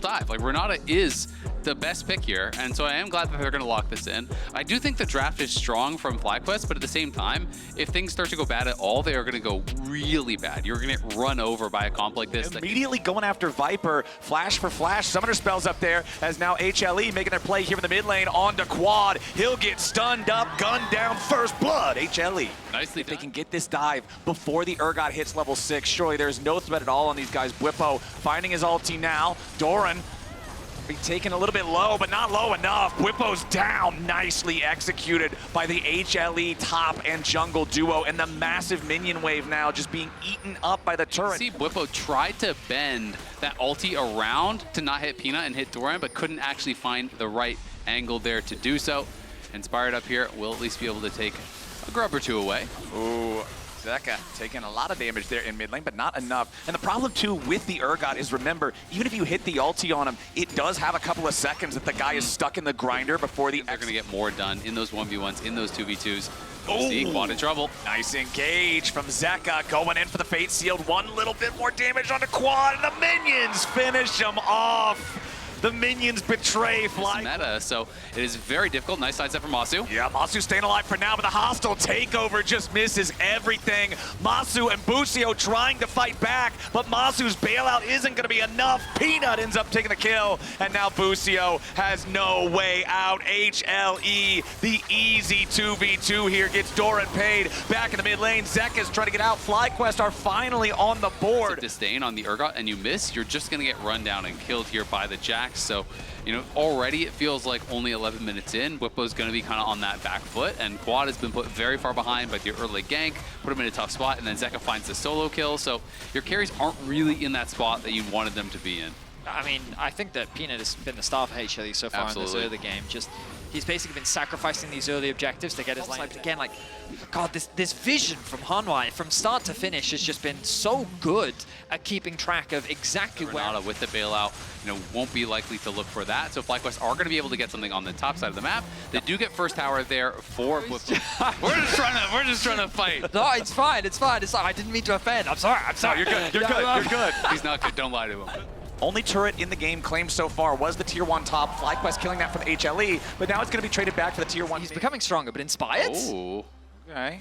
dive. Like, Renata is the best pick here, and so I am glad that they're going to lock this in. I do think the draft is strong from FlyQuest, but at the same time, if things start to go bad at all, they are going to go really bad. You're going to get run over by a comp like this. Immediately going after Viper, flash for flash, summoner spells up there, as now HLE making their play here in the mid lane onto Quad. He'll get stunned up, gunned down, first blood, HLE. Nicely If done. they can get this dive before the Urgot hits level 6, surely there's no threat at all on these guys. Bwipo finding his ulti now. Doran be taken a little bit low, but not low enough. Bwipo's down, nicely executed by the HLE top and jungle duo, and the massive minion wave now just being eaten up by the turret. See, Bwipo tried to bend that ulti around to not hit Peanut and hit Doran, but couldn't actually find the right angle there to do so. Inspired up here will at least be able to take a grub or two away. Ooh. Zeka taking a lot of damage there in mid lane, but not enough. And the problem, too, with the Urgot is, remember, even if you hit the ulti on him, it does have a couple of seconds that the guy is stuck in the grinder before the... They're going to get more done in those 1v1s, in those 2v2s. Oh, see, Quad in trouble. Nice engage from Zeka, going in for the Fate Sealed. One little bit more damage onto Quad, and the minions finish him off. The minions betray Fly. Meta, so it is very difficult. Nice sidestep from Masu. Yeah, Masu staying alive for now, but the hostile takeover just misses everything. Masu and Busio trying to fight back, but Masu's bailout isn't going to be enough. Peanut ends up taking the kill, and now Busio has no way out. HLE, the easy 2v2 here, gets Doran paid. Back in the mid lane, Zeka's trying to get out. FlyQuest are finally on the board. Disdain on the Urgot, and you miss, you're just going to get run down and killed here by the Jack. So, you know, already it feels like only 11 minutes in, Bwipo's going to be kind of on that back foot, and Quad has been put very far behind by the early gank, put him in a tough spot, and then Zeka finds the solo kill. So your carries aren't really in that spot that you wanted them to be in. I mean, I think that Peanut has been the star for HLE so far in this early game. Just, he's basically been sacrificing these early objectives to get his lane. Again, like, God, this vision from Hanwha from start to finish has just been so good at keeping track of exactly Renata where... with the bailout, you know, won't be likely to look for that. So FlyQuest are going to be able to get something on the top side of the map. They do get first tower there for Bwipo. we're just trying to fight. No, it's fine, it's fine. It's like, I didn't mean to offend. I'm sorry. No, you're good. You're good. You're good. He's not good. Don't lie to him. Only turret in the game claimed so far was the tier 1 top. FlyQuest killing that for the HLE, but now it's going to be traded back for the tier 1. He's becoming stronger, but inspired? Oh. Okay.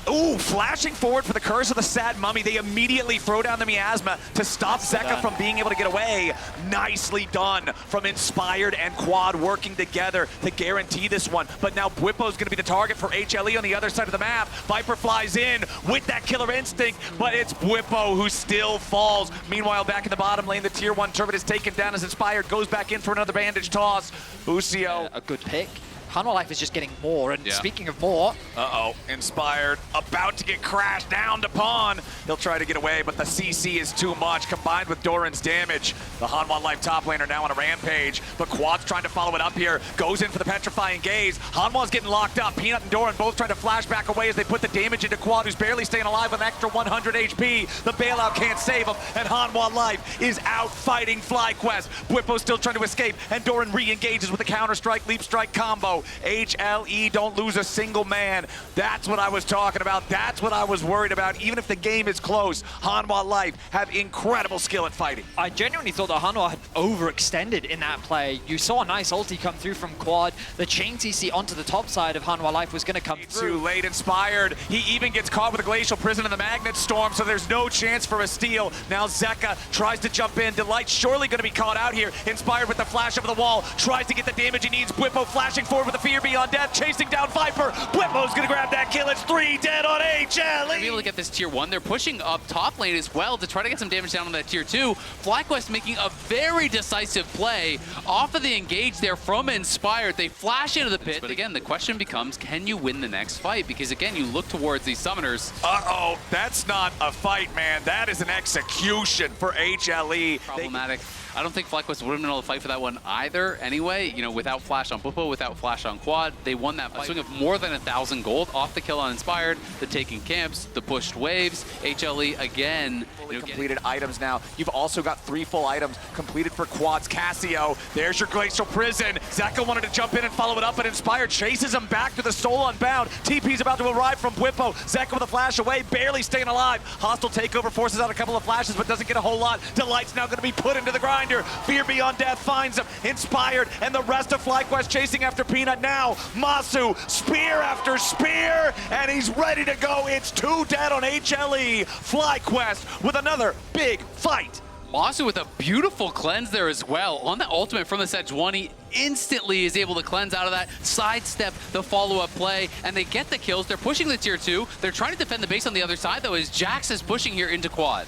Ooh, flashing forward for the Curse of the Sad Mummy. They immediately throw down the miasma to stop Zeka from being able to get away. Nicely done from Inspired and Quad working together to guarantee this one. But now Bwipo's going to be the target for HLE on the other side of the map. Viper flies in with that killer instinct, but it's Bwipo who still falls. Meanwhile, back in the bottom lane, the tier 1 turret is taken down as Inspired goes back in for another bandage toss. Busio. A good pick. Hanwha Life is just getting more, and speaking of more... Uh-oh, Inspired, about to get crashed down to Pawn. He'll try to get away, but the CC is too much, combined with Doran's damage. The Hanwha Life top laner now on a rampage, but Quad's trying to follow it up here, goes in for the Petrifying Gaze. Hanwha's getting locked up. Peanut and Doran both trying to flash back away as they put the damage into Quad, who's barely staying alive with an extra 100 HP. The bailout can't save him, and Hanwha Life is out fighting FlyQuest. Bwipo's still trying to escape, and Doran re-engages with a counter-strike, leap strike combo. HLE don't lose a single man. That's what I was talking about. That's what I was worried about. Even if the game is close, Hanwha Life have incredible skill at fighing. I genuinely thought that Hanwha had overextended in that play. You saw a nice ulti come through from Quad. The chain CC onto the top side of Hanwha Life was going to come through. Too late, Inspired. He even gets caught with a Glacial Prison and the Magnet Storm, so there's no chance for a steal. Now Zeka tries to jump in. Delight's surely going to be caught out here. Inspired with the flash over the wall. Tries to get the damage he needs. Bwipo flashing forward with the Fear Beyond Death, chasing down Viper. Bwipo's gonna grab that kill. It's 3 dead on HLE. To be able to get this tier 1, they're pushing up top lane as well to try to get some damage down on that tier 2. FlyQuest making a very decisive play off of the engage there from Inspired. They flash into the pit, but again, the question becomes, can you win the next fight? Because again, you look towards these summoners. Uh-oh, that's not a fight, man. That is an execution for HLE. Problematic. I don't think FlyQuest would have been able to fight for that one either anyway. You know, without flash on Bwipo, without flash on Quad, they won that fight. A swing of more than 1,000 gold off the kill on Inspired, the taking camps, the pushed waves. HLE again. Completed items now. You've also got 3 full items completed for Quad's Cassio. There's your Glacial Prison. Zeka wanted to jump in and follow it up, but Inspired chases him back to the Soul Unbound. TP's about to arrive from Bwipo. Zeka with a flash away, barely staying alive. Hostile takeover forces out a couple of flashes, but doesn't get a whole lot. Delight's now going to be put into the grind. grinder. Fear Beyond Death finds him. Inspired, and the rest of FlyQuest chasing after Peanut now. Masu, spear after spear, and he's ready to go. It's 2 dead on HLE. FlyQuest with another big fight. Masu with a beautiful cleanse there as well. On the ultimate from the Sejuani, instantly is able to cleanse out of that, sidestep the follow-up play, and they get the kills. They're pushing the tier 2. They're trying to defend the base on the other side, though, as Jax is pushing here into quad.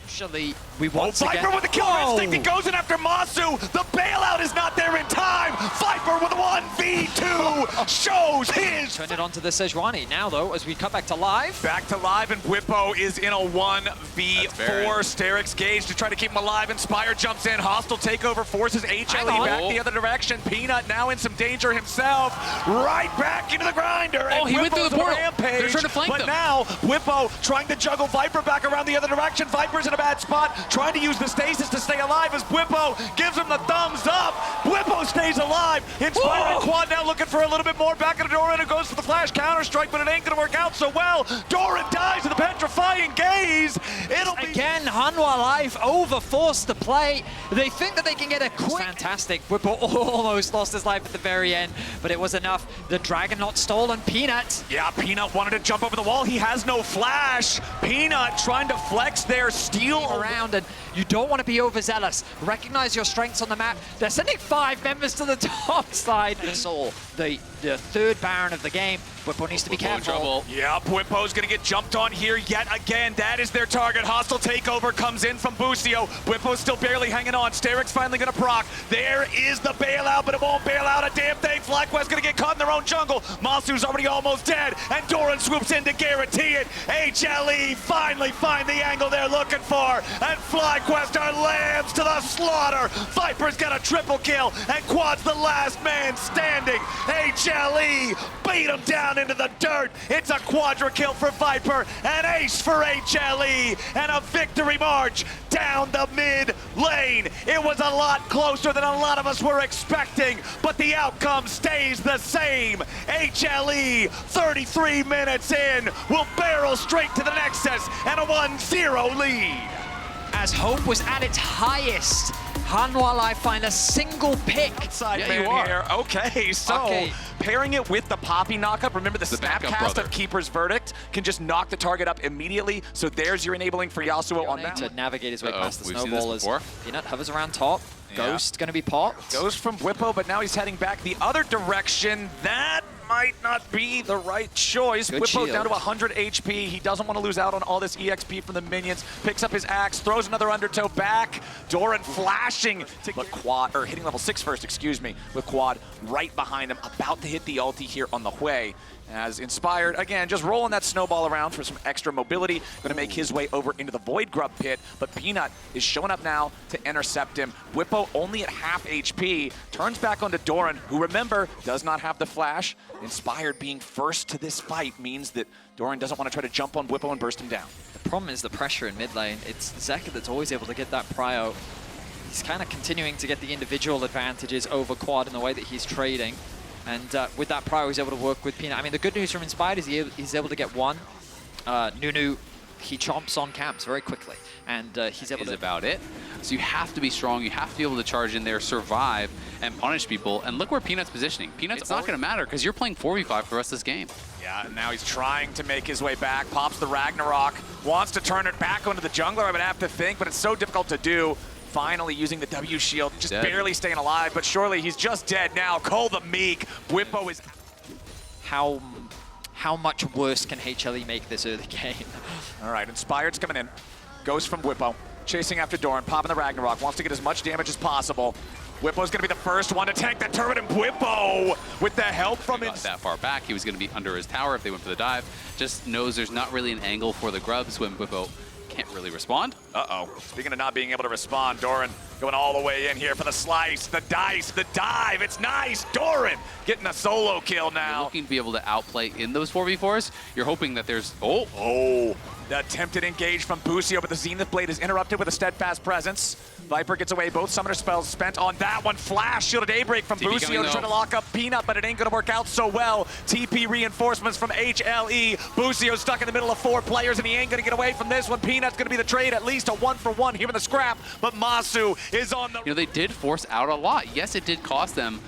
Actually, we once again... Viper with the killer instinct. He goes in after Masu. The bailout is not there in time. Viper with 1v2 shows his... Turn it onto the Sejuani now, though, as we cut back to live. Back to live, and Whippo is in a 1v4. Sterix Gage to try to keep him alive. Inspire jumps in. Hostile takeover forces HLE back the other direction. Peanut now in some danger himself. Right back into the grinder. Oh, he went through the portal. They're trying to flank them. But now, Whippo trying to juggle Viper back around the other direction. Viper's in a bad spot, trying to use the stasis to stay alive as Whippo gives him the thumbs up. Whippo stays alive. Inspire and Quad now looking for a little bit more. Back into Doran, who goes for the flash counter-strike, but it ain't going to work out so well. Doran dies with the petrifying gaze. It'll be... Again, Hanwha Life overforced the play. They think that they can get a quick... Fantastic. Whippo almost lost his life at the very end, but it was enough. The Dragon not stolen. Peanut. Yeah, Peanut wanted to jump over the wall. He has no flash. Peanut trying to flex their steal around, and you don't want to be overzealous. Recognize your strengths on the map. They're sending 5 members to the top side. Soul, the third Baron of the game. Whippo needs to be careful. Trouble. Yep, Whippo's gonna get jumped on here yet again. That is their target. Hostile takeover comes in from Busio. Whippo's still barely hanging on. Sterix finally gonna proc. There is the bailout, but it won't bail out a damn thing. FlyQuest gonna get caught in their own jungle. Masu's already almost dead, and Doran swoops in to guarantee it. HLE finally find the angle they're looking for, and FlyQuest are lambs to the slaughter. Viper's got a triple kill, and Quad's the last man standing. HLE beat him down into the dirt. It's a quadra kill for Viper, an ace for HLE, and a victory march down the mid lane. It was a lot closer than a lot of us were expecting, but the outcome stays the same. HLE, 33 minutes in, will barrel straight to the Nexus and a 1-0 lead. As hope was at its highest, Hanwha Life find a single pick. Outside man here. Okay, so pairing it with the Poppy knockup. Remember the snapcast of Keeper's Verdict can just knock the target up immediately. So there's your enabling for Yasuo on that. To navigate his way past the We've snowball as Peanut hovers around top. Ghost gonna be popped. Goes from Whippo, but now he's heading back the other direction. That might not be the right choice. Good Whippo shield. down to 100 HP. He doesn't want to lose out on all this EXP from the minions. Picks up his axe, throws another undertow back. Doran flashing to but Quad, or hitting level 6 first, excuse me, with Quad right behind him, about to hit the ulti here on the Hui. As Inspired, again, just rolling that snowball around for some extra mobility. Going to make his way over into the Void Grub pit, but Peanut is showing up now to intercept him. Whippo only at half HP, turns back onto Doran, who, remember, does not have the flash. Inspired being first to this fight means that Doran doesn't want to try to jump on Whippo and burst him down. The problem is the pressure in mid lane. It's Zeka that's always able to get that prio. He's kind of continuing to get the individual advantages over Quad in the way that he's trading. And with that prio, he's able to work with Peanut. I mean, the good news from Inspired is he's able to get one. Nunu, he chomps on camps very quickly. And he's able to... about it. So you have to be strong. You have to be able to charge in there, survive, and punish people. And look where Peanut's positioning. Peanut's not going to matter because you're playing 4v5 for the rest of this game. Yeah, and now he's trying to make his way back. Pops the Ragnarok. Wants to turn it back onto the jungler, I would have to think, but it's so difficult to do. Finally using the W shield, just barely staying alive, but surely he's just dead now. Cole the Meek. Whippo is... How much worse can HLE make this early game? All right, Inspired's coming in. Goes from Whippo. Chasing after Doran, popping the Ragnarok. Wants to get as much damage as possible. Whippo's going to be the first one to tank the turret, and Whippo, with the help from him. That far back, he was going to be under his tower if they went for the dive. Just knows there's not really an angle for the grubs when Whippo can't really respond. Uh-oh. Speaking of not being able to respond, Doran going all the way in here for the slice, the dice, the dive. It's nice. Doran getting a solo kill now. You're looking to be able to outplay in those 4v4s. You're hoping that there's... Oh! The attempted engage from Busio, but the Zenith Blade is interrupted with a steadfast presence. Viper gets away, both summoner spells spent on that one. Flash, shielded Daybreak from TP Busio to try to lock up Peanut, but it ain't gonna work out so well. TP reinforcements from HLE. Busio's stuck in the middle of 4 players, and he ain't gonna get away from this one. Peanut's gonna be the trade, at least a 1-for-1 here in the scrap, but Masu is on the... You know, they did force out a lot. Yes, it did cost them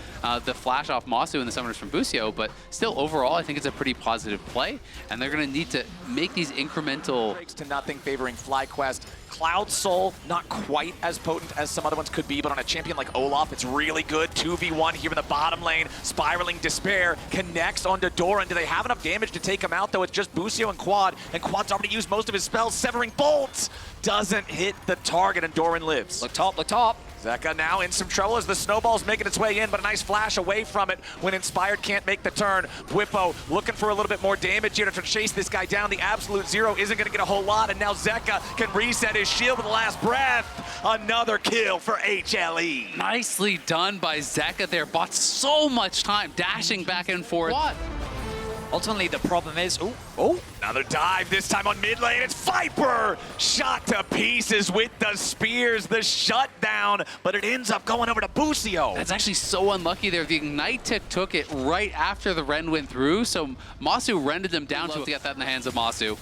the flash off Masu and the summoners from Busio, but still, overall, I think it's a pretty positive play, and they're gonna need to make these incremental... Breaks to nothing, favoring FlyQuest. Cloud Soul, not quite as potent as some other ones could be, but on a champion like Olaf, it's really good. 2v1 here in the bottom lane. Spiraling Despair connects onto Doran. Do they have enough damage to take him out, though? It's just Busio and Quad, and Quad's already used most of his spells. Severing Bolt doesn't hit the target, and Doran lives. Look top, look top. Zeka now in some trouble as the snowball's making its way in, but a nice flash away from it when Inspired can't make the turn. Bwipo looking for a little bit more damage here to chase this guy down. The absolute zero isn't going to get a whole lot, and now Zeka can reset his shield with the last breath. Another kill for HLE. Nicely done by Zeka there. Bought so much time dashing back and forth. What? Ultimately, the problem is, Another dive, this time on mid lane. It's Viper! Shot to pieces with the spears, the shutdown, but it ends up going over to Busio. That's actually so unlucky there. The Ignite tick took it right after the Ren went through, so Masu rendered them down to get that in the hands of Masu.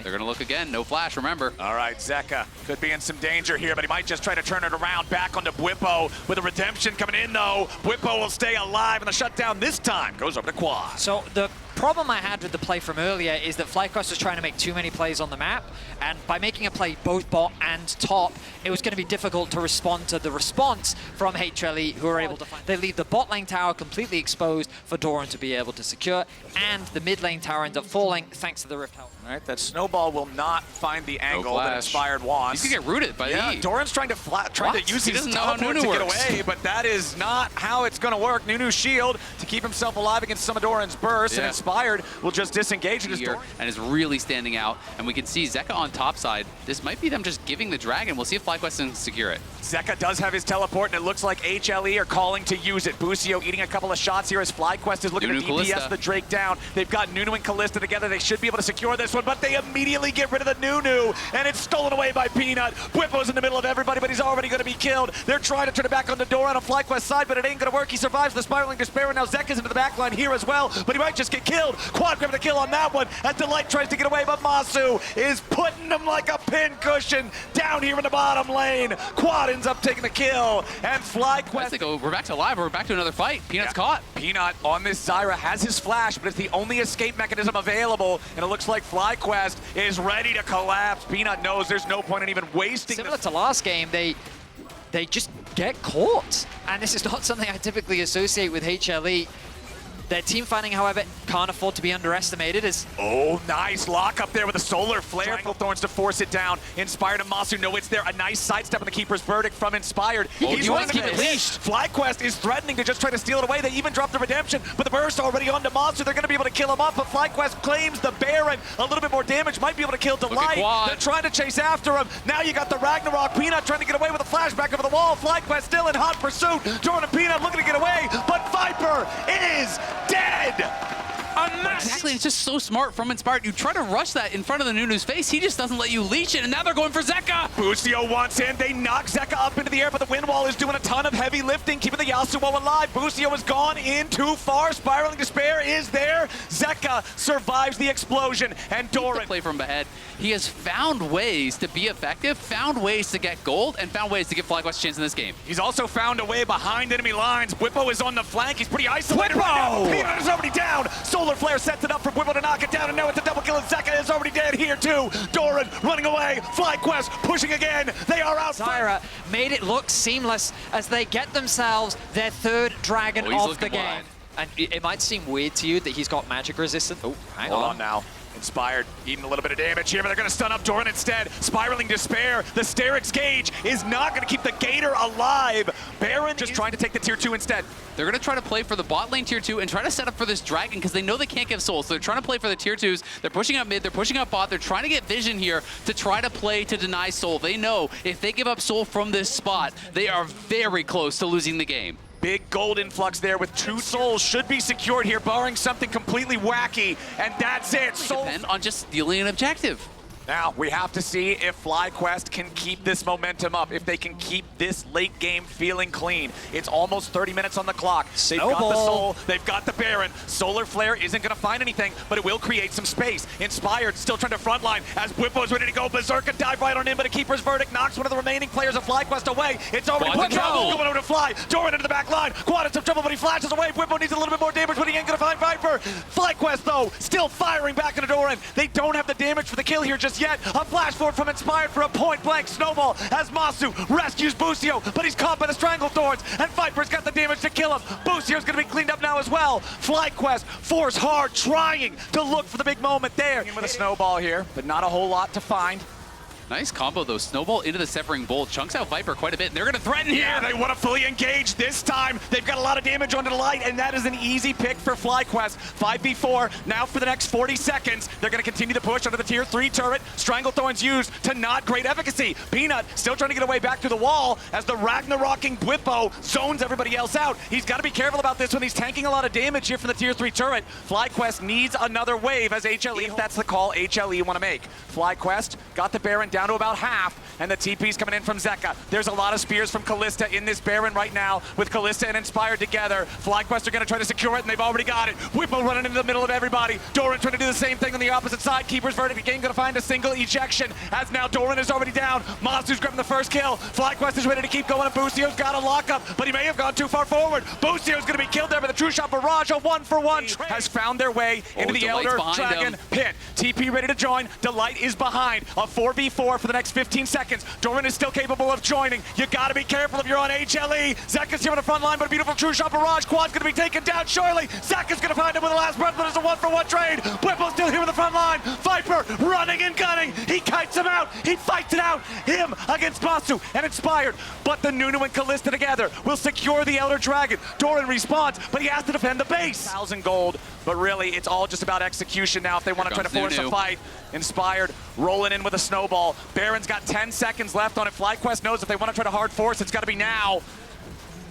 They're gonna look again, no flash, remember. All right, Zeka could be in some danger here, but he might just try to turn it around back onto Bwipo with a redemption coming in though. Bwipo will stay alive, and the shutdown this time goes over to Quad. So the problem I had with the play from earlier is that FlyQuest was trying to make too many plays on the map, and by making a play both bot and top, it was going to be difficult to respond to the response from HLE, who were able to find. They leave the bot lane tower completely exposed for Doran to be able to secure, and the mid lane tower ends up falling thanks to the Rift Help. All right, that snowball will not find the angle that Inspired wants. You could get rooted by the E. Doran's trying to use his teleport to get away, but that is not how it's going to work. Nunu's shield to keep himself alive against some of Doran's bursts, and Inspired will just disengage it as Doran. And is really standing out, and we can see Zeka on top side. This might be them just giving the dragon. We'll see if FlyQuest can secure it. Zeka does have his teleport, and it looks like HLE are calling to use it. Busio eating a couple of shots here as FlyQuest is looking to DPS the Drake down. They've got Nunu and Kalista together. They should be able to secure this one, but they immediately get rid of the Nunu, and it's stolen away by Peanut. Bwipo's in the middle of everybody, but he's already going to be killed. They're trying to turn it back on the Doran on FlyQuest's side, but it ain't going to work. He survives the Spiraling Despair, and now Zeka's into the backline here as well, but he might just get killed. Quad grabbing the kill on that one as Delight tries to get away, but Masu is putting him like a pin cushion down here in the bottom lane. Quad ends up taking the kill, and FlyQuest... We're back to live. We're back to another fight. Peanut's caught. Peanut on this Zyra has his flash, but it's the only escape mechanism available, and it looks like FlyQuest is ready to collapse. Peanut knows there's no point in even wasting. Similar to last game, they just get caught, and this is not something I typically associate with HLE. Their team fighting, however, can't afford to be underestimated as... Oh, nice lock up there with a solar flare. Triangle Thorns to force it down. Inspired and Masu know it's there. A nice sidestep on the Keeper's Verdict from Inspired. He's wanting to keep it leashed. FlyQuest is threatening to just try to steal it away. They even dropped the redemption, but the burst already onto Masu. They're going to be able to kill him up, but FlyQuest claims the Baron. A little bit more damage, might be able to kill Delight. They're trying to chase after him. Now you got the Ragnarok. Peanut trying to get away with a flashback over the wall. FlyQuest still in hot pursuit. Doran and Peanut looking to get away, but Viper is dead. Exactly, it's just so smart from Inspired. You try to rush that in front of the Nunu's face, he just doesn't let you leech it, and now they're going for Zeka! Busio wants in, they knock Zeka up into the air, but the wind wall is doing a ton of heavy lifting, keeping the Yasuo alive. Busio has gone in too far, Spiraling Despair is there. Zeka survives the explosion, and Doran... play from ahead. He has found ways to be effective, found ways to get gold, and found ways to give FlyQuest a chance in this game. He's also found a way behind enemy lines. Bwipo is on the flank, he's pretty isolated right now. Peanut is already down. Solar Flare sets it up for Bwipo to knock it down, and now it's a double kill, and Zeka is already dead here too. Doran running away, FlyQuest pushing again. They are out. Zyra made it look seamless as they get themselves their third dragon of the game. And it might seem weird to you that he's got magic resistance. Oh, hang on. Hold on now. Inspired, eating a little bit of damage here, but they're going to stun up Doran instead. Spiraling Despair. The Sterix Gauge is not going to keep the Gator alive. Baron just trying to take the tier 2 instead. They're going to try to play for the bot lane tier 2 and try to set up for this dragon because they know they can't give soul. So they're trying to play for the tier 2s. They're pushing up mid. They're pushing up bot. They're trying to get vision here to try to play to deny soul. They know if they give up soul from this spot, they are very close to losing the game. Big gold influx there with 2 souls should be secured here, barring something completely wacky, and that's it. Depend on just stealing an objective. Now, we have to see if FlyQuest can keep this momentum up, if they can keep this late game feeling clean. It's almost 30 minutes on the clock. They've got the Soul, they've got the Baron. Solar Flare isn't going to find anything, but it will create some space. Inspired still trying to frontline as Bwipo's ready to go berserk and dive right on in, but a Keeper's Verdict knocks one of the remaining players of FlyQuest away. It's already put trouble. Going over to Fly. Doran into the back line. Quad in some trouble, but he flashes away. Bwipo needs a little bit more damage, but he ain't going to find Viper. FlyQuest, though, still firing back into Doran. They don't have the damage for the kill here just yet. A flash forward from Inspired for a point-blank snowball as Masu rescues Busio, but he's caught by the Strangle Thorns, and Viper's got the damage to kill him. Busio's going to be cleaned up now as well. FlyQuest force hard, trying to look for the big moment there. With a snowball here, but not a whole lot to find. Nice combo though. Snowball into the Severing Bolt. Chunks out Viper quite a bit, and they're going to threaten here. Yeah, they want to fully engage this time. They've got a lot of damage onto the light, and that is an easy pick for FlyQuest. 5v4 now for the next 40 seconds. They're going to continue to push under the tier 3 turret. Stranglethorn's used to not great efficacy. Peanut still trying to get away back through the wall as the Ragnaroking Bwipo zones everybody else out. He's got to be careful about this when he's tanking a lot of damage here from the tier 3 turret. FlyQuest needs another wave as HLE, if that's the call HLE want to make. FlyQuest got the Baron down to about half, and the TP's coming in from Zeka. There's a lot of spears from Kalista in this Baron right now, with Kalista and Inspired together. FlyQuest are going to try to secure it, and they've already got it. Bwipo running into the middle of everybody. Doran trying to do the same thing on the opposite side. Keeper's Verdict again going to find a single ejection, as now Doran is already down. Masu's grabbing the first kill. FlyQuest is ready to keep going, and Busio's got a lockup, but he may have gone too far forward. Busio's going to be killed there by the True Shot Barrage. A 1-for-1 trade has found their way into the Elder Dragon pit. TP ready to join. Delight is behind. A 4v4 for the next 15 seconds. Doran is still capable of joining. You gotta be careful if you're on HLE. Zeka's here on the front line, but a beautiful True Shot Barrage. Quad's gonna be taken down surely. Zeka's gonna find him with the last breath, but it's a 1-for-1 trade. Bwipo's still here on the front line. Viper running and gunning. He kites him out. He fights it out. Him against Masu and Inspired. But the Nunu and Kalista together will secure the Elder Dragon. Doran responds, but he has to defend the base. 1,000 gold, but really it's all just about execution now if they want to try to force a fight. Inspired rolling in with a snowball. Baron's got 10 seconds left on it. FlyQuest knows if they want to try to hard force, it's got to be now.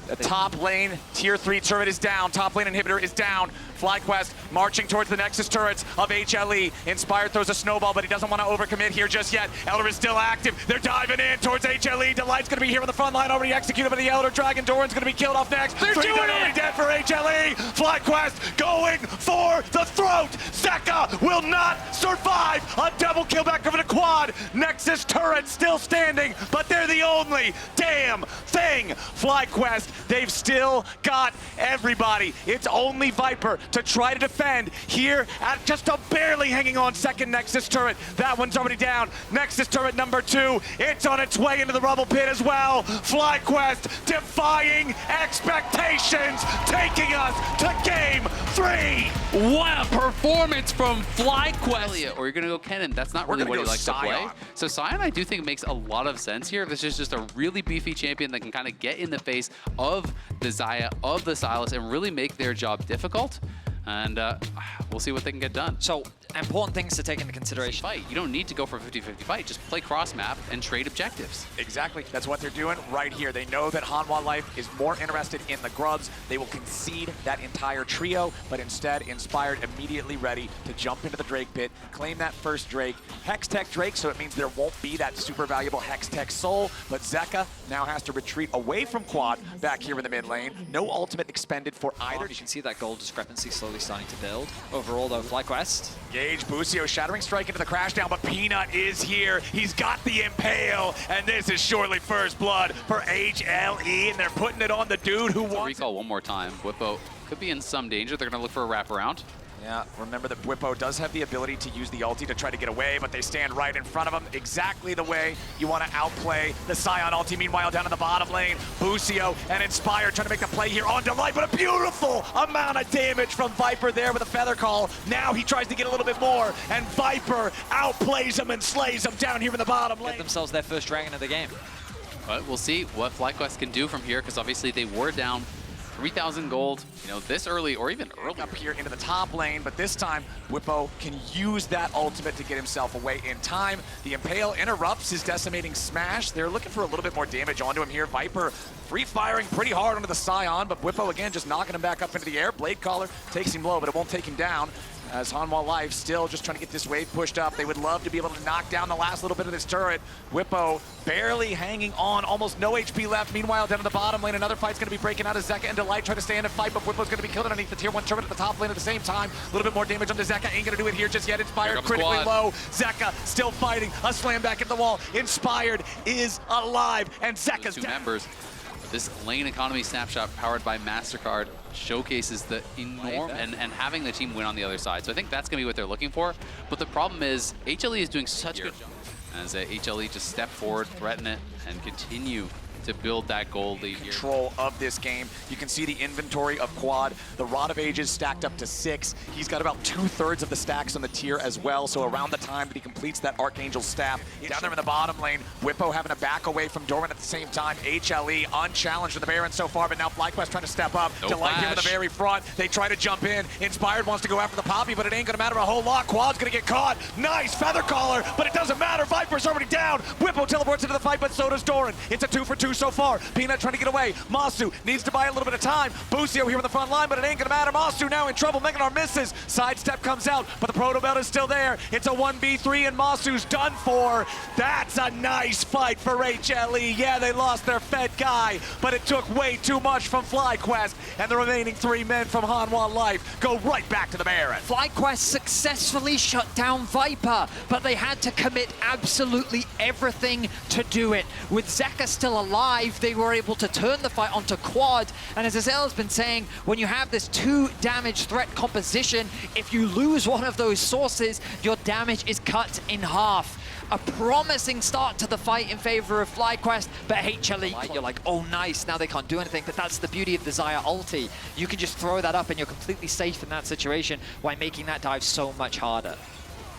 The top lane tier 3 turret is down. Top lane inhibitor is down. FlyQuest marching towards the Nexus turrets of HLE. Inspired throws a snowball, but he doesn't want to overcommit here just yet. Elder is still active. They're diving in towards HLE. Delight's going to be here on the front line, already executed by the Elder Dragon. Doran's going to be killed off next. They're already dead for HLE. FlyQuest going for the throat. Zeka will not survive. A double kill back over the quad. Nexus turret still standing, but they're the only damn thing. FlyQuest, they've still got everybody. It's only Viper to try to defend here at just a barely hanging on second Nexus turret. That one's already down. Nexus turret number 2, it's on its way into the rubble pit as well. FlyQuest defying expectations, taking us to game 3. What a performance from FlyQuest. Or you're gonna go Kennen. That's not really what he likes to play. So Sion, I do think makes a lot of sense here. This is just a really beefy champion that can kind of get in the face of the Xayah, of the Sylas, and really make their job difficult. And we'll see what they can get done. So, important things to take into consideration. Fight. You don't need to go for a 50-50 fight. Just play cross-map and trade objectives. Exactly. That's what they're doing right here. They know that Hanwha Life is more interested in the grubs. They will concede that entire trio, but instead, Inspired immediately ready to jump into the Drake pit, claim that first Drake. Hex Tech Drake, so it means there won't be that super valuable Hex Tech Soul, but Zeka now has to retreat away from Quad back here in the mid lane. No ultimate expended for either. You can see that gold discrepancy slowly starting to build. Overall, though, FlyQuest. Gage, Busio, Shattering Strike into the crash down, but Peanut is here. He's got the Impale, and this is surely first blood for HLE, and they're putting it on the dude who wants recall one more time. Bwipo could be in some danger. They're going to look for a wraparound. Yeah, remember that Bwipo does have the ability to use the ulti to try to get away, but they stand right in front of him exactly the way you want to outplay the Sion ulti. Meanwhile, down in the bottom lane, Busio and Inspired trying to make the play here on Delight, but a beautiful amount of damage from Viper there with a Feather Call. Now he tries to get a little bit more, and Viper outplays him and slays him down here in the bottom lane. Get themselves their first dragon of the game. But we'll see what FlyQuest can do from here, because obviously they were down 3,000 gold, you know, this early or even early. Up here into the top lane, but this time Bwipo can use that ultimate to get himself away in time. The Impale interrupts his decimating smash. They're looking for a little bit more damage onto him here. Viper free firing pretty hard onto the Sion, but Bwipo again just knocking him back up into the air. Blade Caller takes him low, but it won't take him down. as Hanwha Life still just trying to get this wave pushed up. They would love to be able to knock down the last little bit of this turret. Whippo barely hanging on, almost no HP left. Meanwhile, down in the bottom lane, another fight's going to be breaking out as Zeka and Delight try to stay in a fight, but Whippo's going to be killed underneath the tier 1 turret at the top lane at the same time. A little bit more damage on the Zeka. Ain't going to do it here just yet. Inspired critically low. Zeka still fighting. A slam back at the wall. Inspired is alive, and Zeka's down. Members. This lane economy snapshot powered by MasterCard showcases the enormous and having the team win on the other side. So I think that's going to be what they're looking for. But the problem is HLE is doing such good job as HLE just step forward, threaten it, and continue to build that gold lead here. Control of this game. You can see the inventory of Quad. The Rod of Ages stacked up to 6. He's got about 2/3 of the stacks on the tier as well. So around the time that he completes that Archangel staff, down there in the bottom lane, Whippo having to back away from Doran at the same time. HLE unchallenged in the Baron so far, but now FlyQuest trying to step up. Delight here in the very front. They try to jump in. Inspired wants to go after the Poppy, but it ain't gonna matter a whole lot. Quad's gonna get caught. Nice feather collar, but it doesn't matter. Viper's already down. Whippo teleports into the fight, but so does Doran. It's a 2 for 2 so far. Peanut trying to get away. Masu needs to buy a little bit of time. Busio here on the front line, but it ain't gonna matter. Masu now in trouble. Meganar misses. Sidestep comes out, but the Proto Belt is still there. It's a 1v3 and Masu's done for. That's a nice fight for HLE. Yeah, they lost their Fed guy, but it took way too much from FlyQuest, and the remaining 3 men from Hanwha Life go right back to the Baron. FlyQuest successfully shut down Viper, but they had to commit absolutely everything to do it. With Zeka still alive, they were able to turn the fight onto Quad, and as Azel has been saying, when you have this 2 damage threat composition, if you lose one of those sources, your damage is cut in half. A promising start to the fight in favor of FlyQuest, but HLE, you're like, oh nice, now they can't do anything, but that's the beauty of the Xayah ulti. You can just throw that up and you're completely safe in that situation while making that dive so much harder.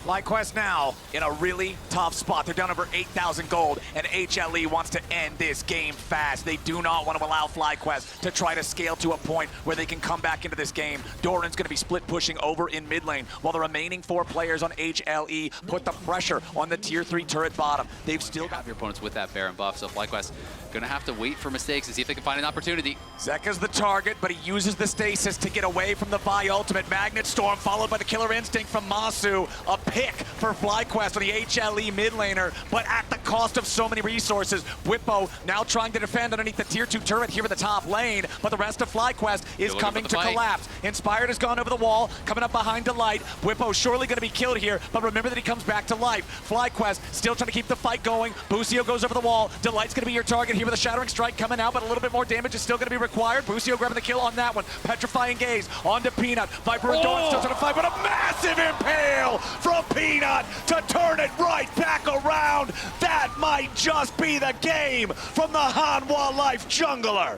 FlyQuest now in a really tough spot. They're down over 8,000 gold, and HLE wants to end this game fast. They do not want to allow FlyQuest to try to scale to a point where they can come back into this game. Doran's going to be split pushing over in mid lane, while the remaining 4 players on HLE put the pressure on the tier 3 turret bottom. They've still got your opponents with that Baron buff, so FlyQuest going to have to wait for mistakes and see if they can find an opportunity. Zeka's the target, but he uses the stasis to get away from the Vi ultimate. Magnet Storm followed by the Killer Instinct from Masu. A pick for FlyQuest on the HLE mid laner, but at the cost of so many resources. Whippo now trying to defend underneath the tier 2 turret here in the top lane, but the rest of FlyQuest is coming to collapse. Inspired has gone over the wall, coming up behind Delight. Whippo surely going to be killed here, but remember that he comes back to life. FlyQuest still trying to keep the fight going. Busio goes over the wall. Delight's going to be your target here with a Shattering Strike coming out, but a little bit more damage is still going to be required. Busio grabbing the kill on that one. Petrifying Gaze onto Peanut. Viper and Dawn still trying to fight, but a massive impale from Peanut to turn it right back around. That might just be the game from the Hanwha Life jungler.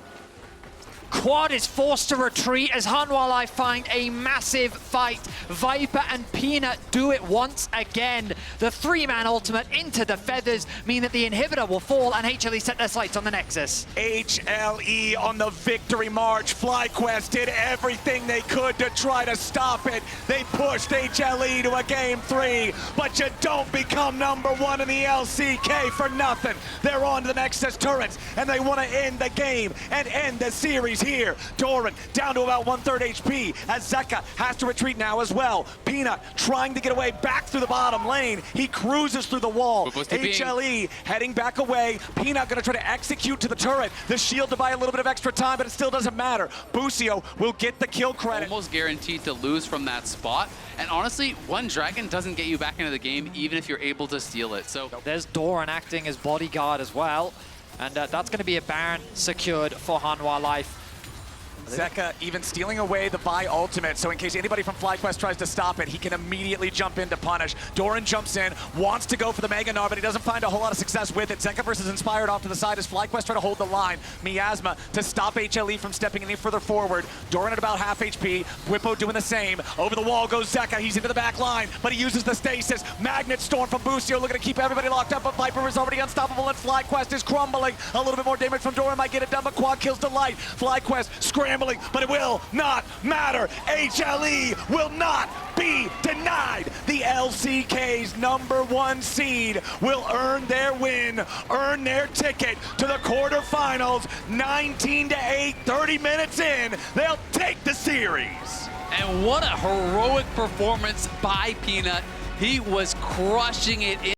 Quad is forced to retreat as Hanwha Life find a massive fight. Viper and Peanut do it once again. The 3-man ultimate into the feathers mean that the inhibitor will fall and HLE set their sights on the Nexus. HLE on the victory march. FlyQuest did everything they could to try to stop it. They pushed HLE to a game 3, but you don't become #1 in the LCK for nothing. They're on to the Nexus turrets, and they want to end the game and end the series here. Doran down to about 1/3 HP as Zeka has to retreat now as well. Peanut trying to get away back through the bottom lane. He cruises through the wall. HLE heading back away. Peanut going to try to execute to the turret. The shield to buy a little bit of extra time, but it still doesn't matter. Busio will get the kill credit. Almost guaranteed to lose from that spot. And honestly, one dragon doesn't get you back into the game, even if you're able to steal it. So there's Doran acting as bodyguard as well. And that's going to be a Baron secured for Hanwha Life. Zeka even stealing away the Vi ultimate, so in case anybody from FlyQuest tries to stop it, he can immediately jump in to punish. Doran jumps in, wants to go for the Mega Gnar, but he doesn't find a whole lot of success with it. Zeka versus Inspired off to the side as FlyQuest try to hold the line. Miasma to stop HLE from stepping any further forward. Doran at about half HP. Whippo doing the same. Over the wall goes Zeka. He's into the back line, but he uses the stasis. Magnet Storm from Busio looking to keep everybody locked up, but Viper is already unstoppable and FlyQuest is crumbling. A little bit more damage from Doran might get it done, but Quad kills Delight. FlyQuest scrambling, but it will not matter. HLE will not be denied. The LCK's #1 seed will earn their win, earn their ticket to the quarterfinals. 19-8, 30 minutes in, they'll take the series. And what a heroic performance by Peanut. He was crushing it in